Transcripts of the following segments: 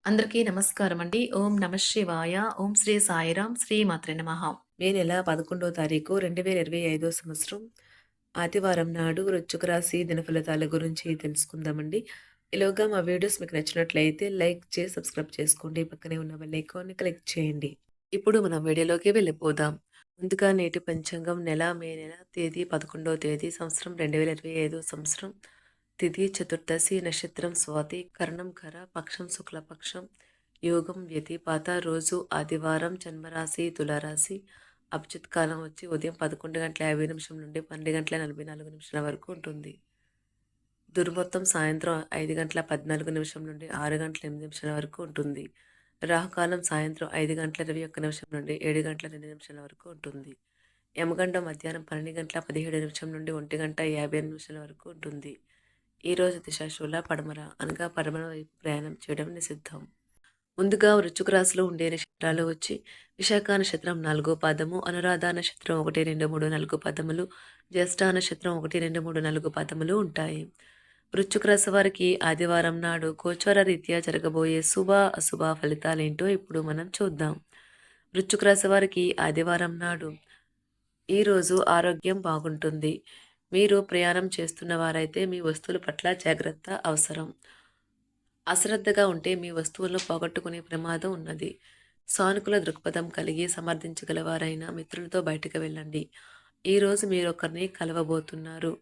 అందరికీ నమస్కారం అండి. ఓం నమః శివాయ. ఓం శ్రీ సాయిరాం. శ్రీ మాత్రే నమః. మే నెల 11వ తారీఖు 2025 సంవత్సరం ఆదివారం నాడు వృశ్చిక రాశి దినఫలితాల గురించి తెలుసుకుందామండి. ఈలోగా మా వీడియోస్ మీకు నచ్చినట్లయితే లైక్ చేసి సబ్స్క్రైబ్ చేసుకోండి. పక్కనే ఉన్న బెల్ ఐకాన్‌ని క్లిక్ చేయండి. ఇప్పుడు మనం వీడియోలోకి వెళ్ళిపోదాం. ముందుగా నేటి పంచాంగం మే నెల తేదీ 11వ తేదీ సంవత్సరం 2025 సంవత్సరం తిథి చతుర్దశి నక్షత్రం స్వాతి కరణం ఖర పక్షం శుక్లపక్షం యోగం వ్యతిపాత రోజు ఆదివారం జన్మరాశి తులారాశి అభిజిత్ కాలం వచ్చి ఉదయం 11:50 నుండి 12:44 వరకు ఉంటుంది. దుర్ముహూర్తం సాయంత్రం 5:14 నుండి 6:08 వరకు ఉంటుంది. రాహుకాలం సాయంత్రం 5:21 నుండి 7:02 వరకు ఉంటుంది. యమగండం మధ్యాహ్నం 12:17 నుండి 1:58 వరకు ఉంటుంది. ఈరోజు దిశాశూల పడమర అనగా పడమర వైపు ప్రయాణం చేయడం నిషిద్ధం. ముందుగా వృశ్చిక రాశిలో ఉండే నక్షత్రాలు వచ్చి విశాఖ నక్షత్రం 4వ పాదము, అనురాధ నక్షత్రం 1, 2, 3, 4 పాదములు, జ్యేష్ఠ నక్షత్రం 1, 2, 3, 4 పాదములు ఉంటాయి. వృశ్చిక రాశి వారికి ఆదివారం నాడు గోచార రీత్యా జరగబోయే శుభ అశుభ ఫలితాలేంటో ఇప్పుడు మనం చూద్దాం. వృశ్చిక రాశి వారికి ఆదివారం నాడు ఈరోజు ఆరోగ్యం బాగుంటుంది. మీరు ప్రయాణం చేస్తున్న వారైతే మీ వస్తువుల పట్ల జాగ్రత్త అవసరం. అశ్రద్ధగా ఉంటే మీ వస్తువులను పోగొట్టుకునే ప్రమాదం ఉన్నది. సానుకూల దృక్పథం కలిగి సమర్థించగలవారైన మిత్రులతో బయటకు వెళ్ళండి. ఈరోజు మీరొకరిని కలవబోతున్నారు.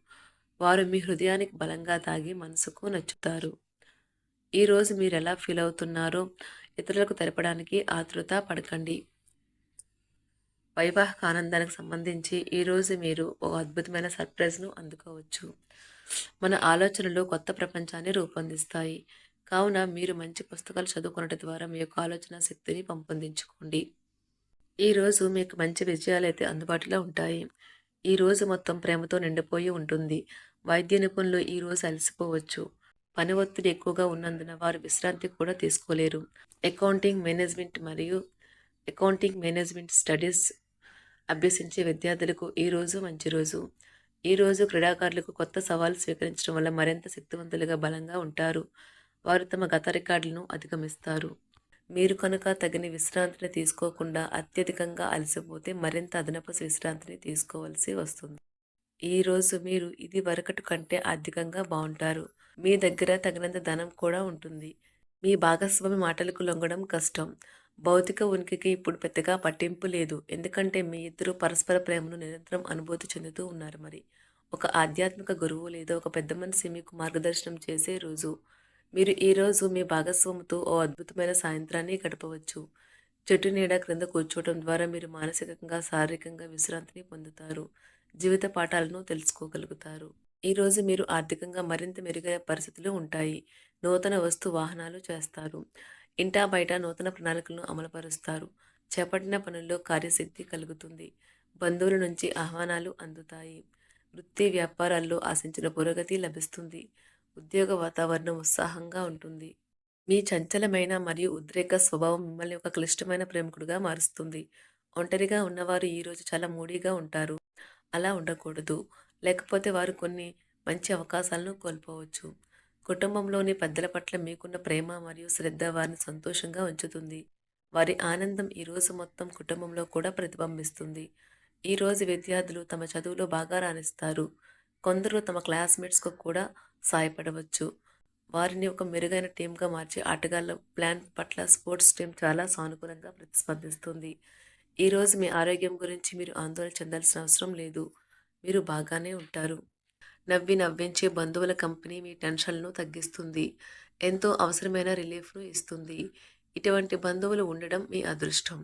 వారు మీ హృదయానికి బలంగా తాగి మనసుకు నచ్చుతారు. ఈరోజు మీరు ఎలా ఫీల్ అవుతున్నారో ఇతరులకు తెలపడానికి ఆతృత పడకండి. వైవాహిక ఆనందానికి సంబంధించి ఈరోజు మీరు ఓ అద్భుతమైన సర్ప్రైజ్ను అందుకోవచ్చు. మన ఆలోచనలు కొత్త ప్రపంచాన్ని రూపొందిస్తాయి. కావున మీరు మంచి పుస్తకాలు చదువుకునడం ద్వారా మీ యొక్క ఆలోచన శక్తిని పెంపొందించుకోండి. ఈరోజు మీకు మంచి విజయాలైతే అందుబాటులో ఉంటాయి. ఈ రోజు మొత్తం ప్రేమతో నిండిపోయి ఉంటుంది. వైద్య నిపుణులు ఈరోజు అలసిపోవచ్చు. పని ఒత్తిడి ఎక్కువగా ఉన్నందున వారు విశ్రాంతి కూడా తీసుకోలేరు. అకౌంటింగ్ మేనేజ్మెంట్ స్టడీస్ అభ్యసించే విద్యార్థులకు ఈరోజు మంచి రోజు. ఈరోజు క్రీడాకారులకు కొత్త సవాలు స్వీకరించడం వల్ల మరింత శక్తివంతులుగా బలంగా ఉంటారు. వారు తమ గత రికార్డులను అధిగమిస్తారు. మీరు కనుక తగిన విశ్రాంతిని తీసుకోకుండా అత్యధికంగా అలసిపోతే మరింత అదనపు విశ్రాంతిని తీసుకోవాల్సి వస్తుంది. ఈరోజు మీరు ఇది వరకటి కంటే ఆర్థికంగా బాగుంటారు. మీ దగ్గర తగినంత ధనం కూడా ఉంటుంది. మీ భాగస్వామి మాటలకు లొంగడం కష్టం. భౌతిక ఉనికికి ఇప్పుడు పెద్దగా పట్టింపు లేదు. ఎందుకంటే మీ ఇద్దరు పరస్పర ప్రేమను నిరంతరం అనుభూతి చెందుతూ ఉన్నారు. మరి ఒక ఆధ్యాత్మిక గురువు లేదా ఒక పెద్ద మనిషి మీకు మార్గదర్శనం చేసే రోజు. మీరు ఈరోజు మీ భాగస్వామితో ఓ అద్భుతమైన సాయంత్రాన్ని గడపవచ్చు. చెట్టు నీడ క్రింద కూర్చోవడం ద్వారా మీరు మానసికంగా శారీరకంగా విశ్రాంతిని పొందుతారు. జీవిత పాఠాలను తెలుసుకోగలుగుతారు. ఈరోజు మీరు ఆర్థికంగా మరింత మెరుగైన పరిస్థితులు ఉంటాయి. నూతన వాహనాలు చేస్తారు. ఇంటా బయట నూతన ప్రణాళికలను అమలుపరుస్తారు. చేపట్టిన పనుల్లో కార్యసిద్ధి కలుగుతుంది. బంధువుల నుంచి ఆహ్వానాలు అందుతాయి. వృత్తి వ్యాపారాల్లో ఆశించిన పురోగతి లభిస్తుంది. ఉద్యోగ వాతావరణం ఉత్సాహంగా ఉంటుంది. మీ చంచలమైన మరియు ఉద్రేక స్వభావం మిమ్మల్ని ఒక క్లిష్టమైన ప్రేమికుడిగా మారుస్తుంది. ఒంటరిగా ఉన్నవారు ఈరోజు చాలా మూడీగా ఉంటారు. అలా ఉండకూడదు. లేకపోతే వారు కొన్ని మంచి అవకాశాలను కోల్పోవచ్చు. కుటుంబంలోని పెద్దల పట్ల మీకున్న ప్రేమ మరియు శ్రద్ధ వారిని సంతోషంగా ఉంచుతుంది. వారి ఆనందం ఈరోజు మొత్తం కుటుంబంలో కూడా ప్రతిబింబిస్తుంది. ఈరోజు విద్యార్థులు తమ చదువులో బాగా రాణిస్తారు. కొందరు తమ క్లాస్మేట్స్కు కూడా సాయపడవచ్చు. వారిని ఒక మెరుగైన టీమ్గా మార్చి ఆటగాళ్ల ప్లాన్ పట్ల స్పోర్ట్స్ టీం చాలా సానుకూలంగా ప్రతిస్పందిస్తుంది. ఈరోజు మీ ఆరోగ్యం గురించి మీరు ఆందోళన చెందాల్సిన అవసరం లేదు. మీరు బాగానే ఉంటారు. నవ్వించే బంధువుల కంపెనీ మీ టెన్షన్లను తగ్గిస్తుంది. ఎంతో అవసరమైన రిలీఫ్ను ఇస్తుంది. ఇటువంటి బంధువులు ఉండడం మీ అదృష్టం.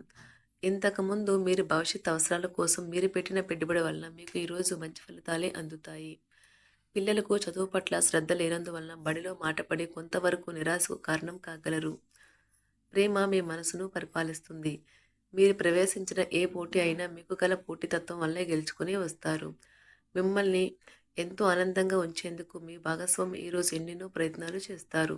ఇంతకుముందు మీరు భవిష్యత్ అవసరాల కోసం మీరు పెట్టిన పెట్టుబడి వలన మీకు ఈరోజు మంచి ఫలితాలే అందుతాయి. పిల్లలకు చదువు పట్ల శ్రద్ధ లేనందువలన బడిలో మాటపడి కొంతవరకు నిరాశకు కారణం కాగలరు. ప్రేమ మీ మనసును పరిపాలిస్తుంది. మీరు ప్రవేశించిన ఏ పోటీ అయినా మీకు గల పోటీతత్వం వల్లే గెలుచుకుని వస్తారు. మిమ్మల్ని ఎంతో ఆనందంగా ఉంచేందుకు మీ భాగస్వామి ఈరోజు ఎన్నెన్నో ప్రయత్నాలు చేస్తారు.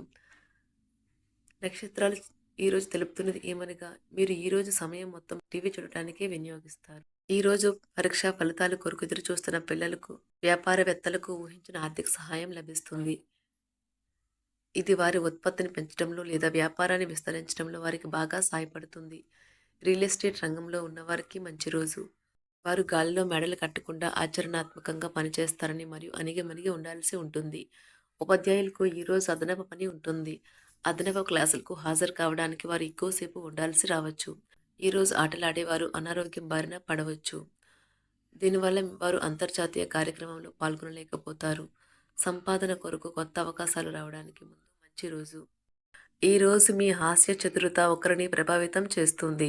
నక్షత్రాలు ఈరోజు తెలుపుతున్నది ఏమనగా మీరు ఈరోజు సమయం మొత్తం టీవీ చూడటానికే వినియోగిస్తారు. ఈరోజు పరీక్షా ఫలితాల కొరకు ఎదురు చూస్తున్న పిల్లలకు, వ్యాపారవేత్తలకు ఊహించిన ఆర్థిక సహాయం లభిస్తుంది. ఇది వారి ఉత్పత్తిని పెంచడంలో లేదా వ్యాపారాన్ని విస్తరించడంలో వారికి బాగా సహాయపడుతుంది. రియల్ ఎస్టేట్ రంగంలో ఉన్నవారికి మంచి రోజు. వారు గాలిలో మెడలు కట్టకుండా ఆచరణాత్మకంగా పనిచేస్తారని మరియు అణిగిమణిగి ఉండాల్సి ఉంటుంది. ఉపాధ్యాయులకు ఈరోజు అదనపు పని ఉంటుంది. అదనపు క్లాసులకు హాజరు కావడానికి వారు ఎక్కువసేపు ఉండాల్సి రావచ్చు. ఈరోజు ఆటలాడేవారు అనారోగ్యం బారిన పడవచ్చు. దీనివల్ల వారు అంతర్జాతీయ కార్యక్రమంలో పాల్గొనలేకపోతారు. సంపాదన కొరకు కొత్త అవకాశాలు రావడానికి ముందు మంచి రోజు. ఈ రోజు మీ హాస్య చతురత ఒకరిని ప్రభావితం చేస్తుంది.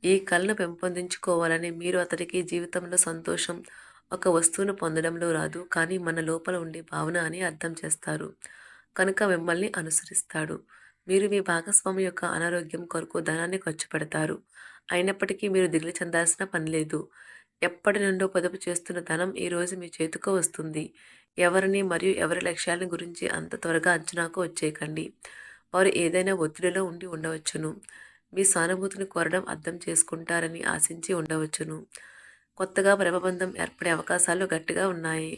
ఈ కళను పెంపొందించుకోవాలని మీరు అతడికి జీవితంలో సంతోషం ఒక వస్తువును పొందడంలో రాదు, కానీ మన లోపల ఉండే భావన అని అర్థం చేస్తారు. కనుక మిమ్మల్ని అనుసరిస్తాడు. మీరు మీ భాగస్వామి యొక్క అనారోగ్యం కొరకు ధనాన్ని ఖర్చు పెడతారు. అయినప్పటికీ మీరు దిగులు చెందాల్సిన పని లేదు. ఎప్పటి నుండో పొదుపు చేస్తున్న ధనం ఈ రోజు మీ చేతికి వస్తుంది. ఎవరిని మరియు ఎవరి లక్ష్యాలను గురించి అంత త్వరగా అంచనాకు వచ్చేయకండి. వారు ఏదైనా ఒత్తిడిలో ఉండి ఉండవచ్చును. మీ సానుభూతిని కోరడం అర్థం చేసుకుంటారని ఆశించి ఉండవచ్చును. కొత్తగా ప్రేమబంధం ఏర్పడే అవకాశాలు గట్టిగా ఉన్నాయి.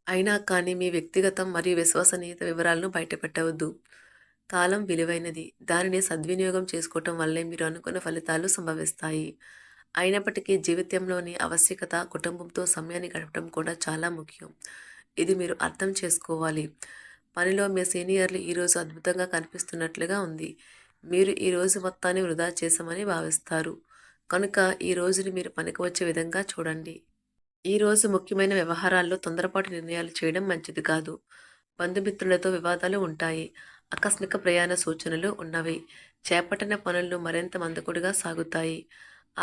అయినా కానీ మీ వ్యక్తిగతం మరియు విశ్వసనీయత వివరాలను బయటపెట్టవద్దు. కాలం విలువైనది. దానిని సద్వినియోగం చేసుకోవటం వల్లే మీరు అనుకున్న ఫలితాలు సంభవిస్తాయి. అయినప్పటికీ జీవితంలోని ఆవశ్యకత కుటుంబంతో సమయాన్ని గడపడం కూడా చాలా ముఖ్యం. ఇది మీరు అర్థం చేసుకోవాలి. పనిలో మీ సీనియర్లు ఈరోజు అద్భుతంగా కనిపిస్తున్నట్లుగా ఉంది. మీరు ఈ రోజు మొత్తాన్ని వృధా చేశామని భావిస్తారు. కనుక ఈ రోజుని మీరు పనికి వచ్చే విధంగా చూడండి. ఈ రోజు ముఖ్యమైన వ్యవహారాల్లో తొందరపాటు నిర్ణయాలు చేయడం మంచిది కాదు. బంధుమిత్రులతో వివాదాలు ఉంటాయి. ఆకస్మిక ప్రయాణ సూచనలు ఉన్నవి. చేపట్టిన పనులు మరింత మందకొడిగా సాగుతాయి.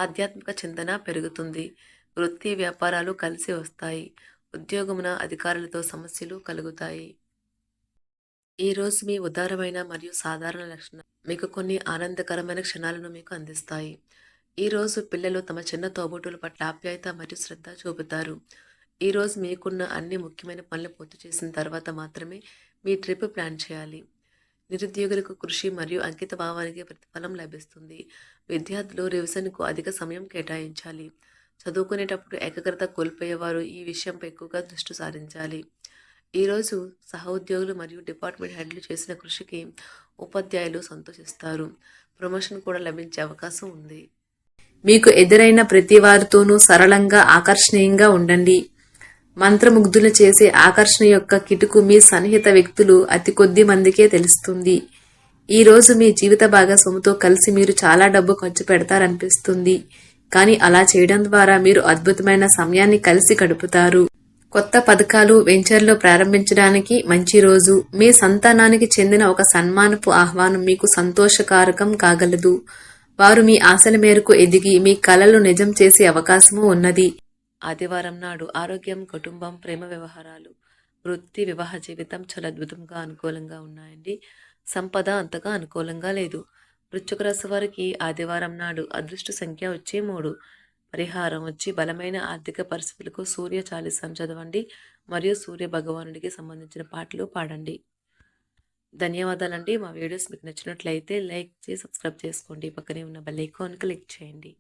ఆధ్యాత్మిక చింతన పెరుగుతుంది. వృత్తి వ్యాపారాలు కలిసి వస్తాయి. ఉద్యోగమున అధికారులతో సమస్యలు కలుగుతాయి. ఈ రోజు మీ ఉదారమైన మరియు సాధారణ లక్షణం మీకు కొన్ని ఆనందకరమైన క్షణాలను మీకు అందిస్తాయి. ఈ రోజు పిల్లలు తమ చిన్న తోబుట్టుల పట్ల ఆప్యాయత మరియు శ్రద్ధ చూపుతారు. ఈ రోజు మీకున్న అన్ని ముఖ్యమైన పనులు పూర్తి చేసిన తర్వాత మాత్రమే మీ ట్రిప్ ప్లాన్ చేయాలి. నిరుద్యోగులకు కృషి మరియు అంకిత భావానికి ప్రతిఫలం లభిస్తుంది. విద్యార్థులు రివిజన్కు అధిక సమయం కేటాయించాలి. చదువుకునేటప్పుడు ఏకాగ్రత కోల్పోయేవారు ఈ విషయంపై ఎక్కువగా దృష్టి సారించాలి. ఈరోజు సహోద్యోగులు మరియు డిపార్ట్మెంట్ హెడ్లు చేసిన కృషికి ఉపాధ్యాయులు సంతోషిస్తారు. ప్రమోషన్ కూడా లభించే అవకాశం ఉంది. మీకు ఎదురైన ప్రతి వారితోనూ సరళంగా ఆకర్షణీయంగా ఉండండి. మంత్రముగ్ధులు చేసే ఆకర్షణ యొక్క కిటుకు మీ సన్నిహిత వ్యక్తులు అతి కొద్ది మందికే తెలుస్తుంది. ఈ రోజు మీ జీవిత భాగస్వామితో కలిసి మీరు చాలా డబ్బు ఖర్చు పెడతారనిపిస్తుంది, కానీ అలా చేయడం ద్వారా మీరు అద్భుతమైన సమయాన్ని కలిసి గడుపుతారు. కొత్త పథకాలు వెంచర్లో ప్రారంభించడానికి మంచి రోజు. మీ సంతానానికి చెందిన ఒక సన్మానపు ఆహ్వానం మీకు సంతోషకారకం కాగలదు. వారు మీ ఆశల మేరకు ఎదిగి మీ కలలు నిజం చేసే అవకాశము ఉన్నది. ఆదివారం నాడు ఆరోగ్యం, కుటుంబం, ప్రేమ వ్యవహారాలు, వృత్తి, వివాహ జీవితం చాలా అద్భుతంగా అనుకూలంగా ఉన్నాయండి. సంపద అంతగా అనుకూలంగా లేదు. వృశ్చిక రాశి వారికి ఆదివారం నాడు అదృష్ట సంఖ్య వచ్చి 3. పరిహారం వచ్చి బలమైన ఆర్థిక పరిస్థితులకు సూర్య చాలీసాం చదవండి మరియు సూర్య భగవానుడికి సంబంధించిన పాటలు పాడండి. ధన్యవాదాలండి. మా వీడియోస్ మీకు నచ్చినట్లయితే లైక్ చేసి సబ్స్క్రైబ్ చేసుకోండి. పక్కనే ఉన్న బెల్ ఐకాన్ క్లిక్ చేయండి.